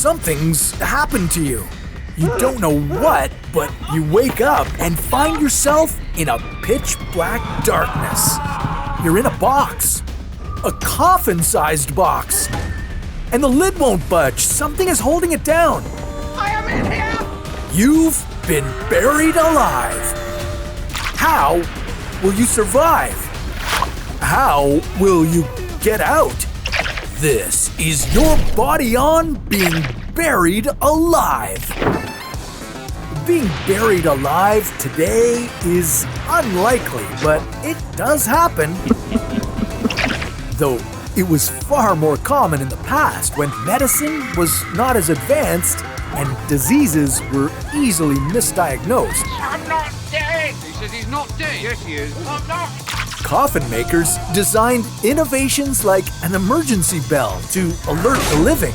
something's happened to you. You don't know what, but you wake up and find yourself in a pitch black darkness. You're in a box. A coffin-sized box. And the lid won't budge. Something is holding it down. I am in here! You've been buried alive. How will you survive? How will you get out? This is your body on being buried alive. Being buried alive today is unlikely, but it does happen. Though it was far more common in the past when medicine was not as advanced and diseases were easily misdiagnosed. I'm not dead! He says he's not dead. Yes, he is. I'm not. Coffin makers designed innovations like an emergency bell to alert the living.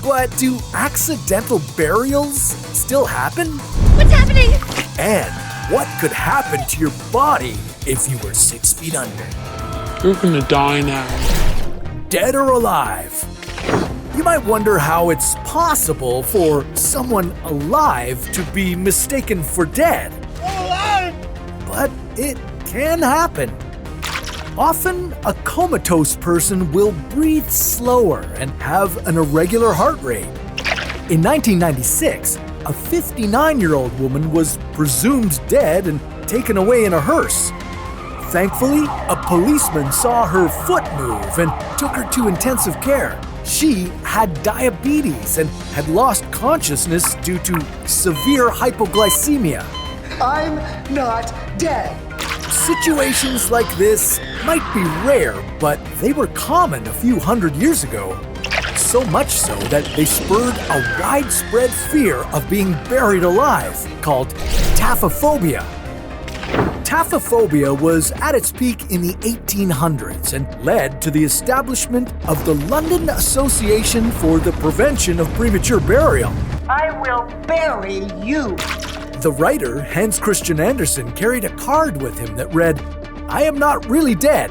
But do accidental burials still happen? What's happening? And what could happen to your body if you were 6 feet under? You're gonna die now. Dead or alive? You might wonder how it's possible for someone alive to be mistaken for dead. Alive! But it can happen. Often, a comatose person will breathe slower and have an irregular heart rate. In 1996, a 59-year-old woman was presumed dead and taken away in a hearse. Thankfully, a policeman saw her foot move and took her to intensive care. She had diabetes and had lost consciousness due to severe hypoglycemia. I'm not dead. Situations like this might be rare, but they were common a few hundred years ago. So much so that they spurred a widespread fear of being buried alive, called taphophobia. Taphophobia was at its peak in the 1800s and led to the establishment of the London Association for the Prevention of Premature Burial. I will bury you. The writer, Hans Christian Andersen, carried a card with him that read, "I am not really dead."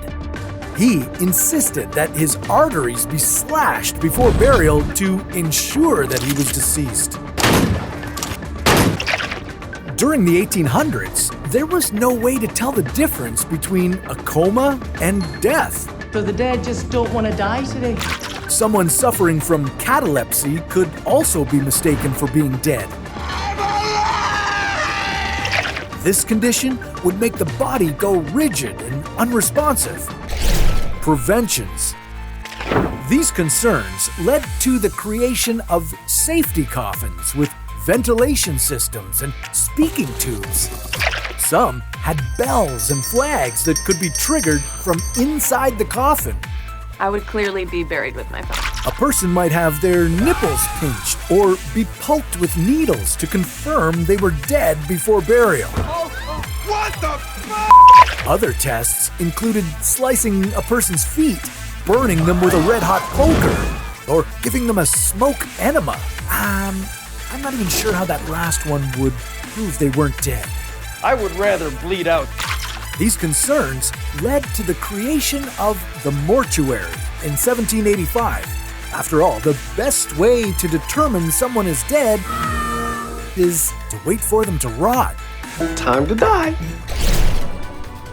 He insisted that his arteries be slashed before burial to ensure that he was deceased. During the 1800s, there was no way to tell the difference between a coma and death. So the dead just don't want to die today? Someone suffering from catalepsy could also be mistaken for being dead. This condition would make the body go rigid and unresponsive. Preventions. These concerns led to the creation of safety coffins with ventilation systems and speaking tubes. Some had bells and flags that could be triggered from inside the coffin. I would clearly be buried with my phone. A person might have their nipples pinched or be poked with needles to confirm they were dead before burial. What the f***? Other tests included slicing a person's feet, burning them with a red-hot poker, or giving them a smoke enema. I'm not even sure how that last one would prove they weren't dead. I would rather bleed out. These concerns led to the creation of the mortuary in 1785. After all, the best way to determine someone is dead is to wait for them to rot. Time to die.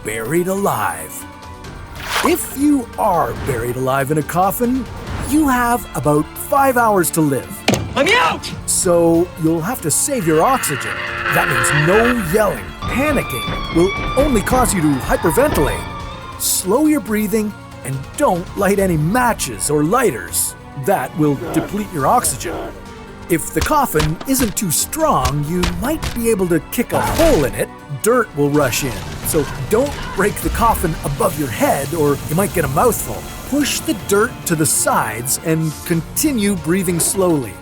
Buried alive. If you are buried alive in a coffin, you have about 5 hours to live. Let me out! So you'll have to save your oxygen. That means no yelling. Panicking will only cause you to hyperventilate. Slow your breathing and don't light any matches or lighters. That will deplete your oxygen. If the coffin isn't too strong, you might be able to kick a hole in it. Dirt will rush in, so don't break the coffin above your head or you might get a mouthful. Push the dirt to the sides and continue breathing slowly.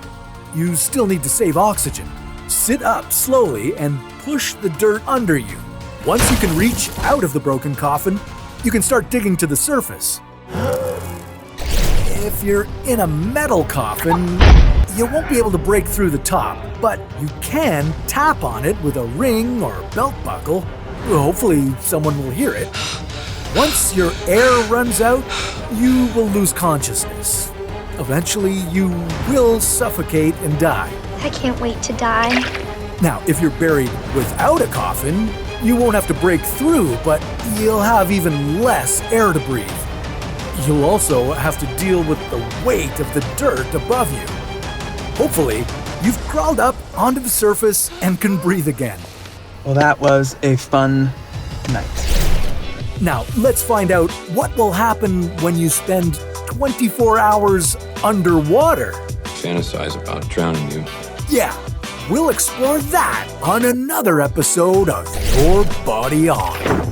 You still need to save oxygen. Sit up slowly and push the dirt under you. Once you can reach out of the broken coffin, you can start digging to the surface. If you're in a metal coffin, you won't be able to break through the top, but you can tap on it with a ring or belt buckle. Hopefully someone will hear it. Once your air runs out, you will lose consciousness. Eventually, you will suffocate and die. I can't wait to die. Now, if you're buried without a coffin, you won't have to break through, but you'll have even less air to breathe. You'll also have to deal with the weight of the dirt above you. Hopefully, you've crawled up onto the surface and can breathe again. Well, that was a fun night. Now, let's find out what will happen when you spend 24 hours underwater. Fantasize about drowning you. Yeah, we'll explore that on another episode of Your Body On.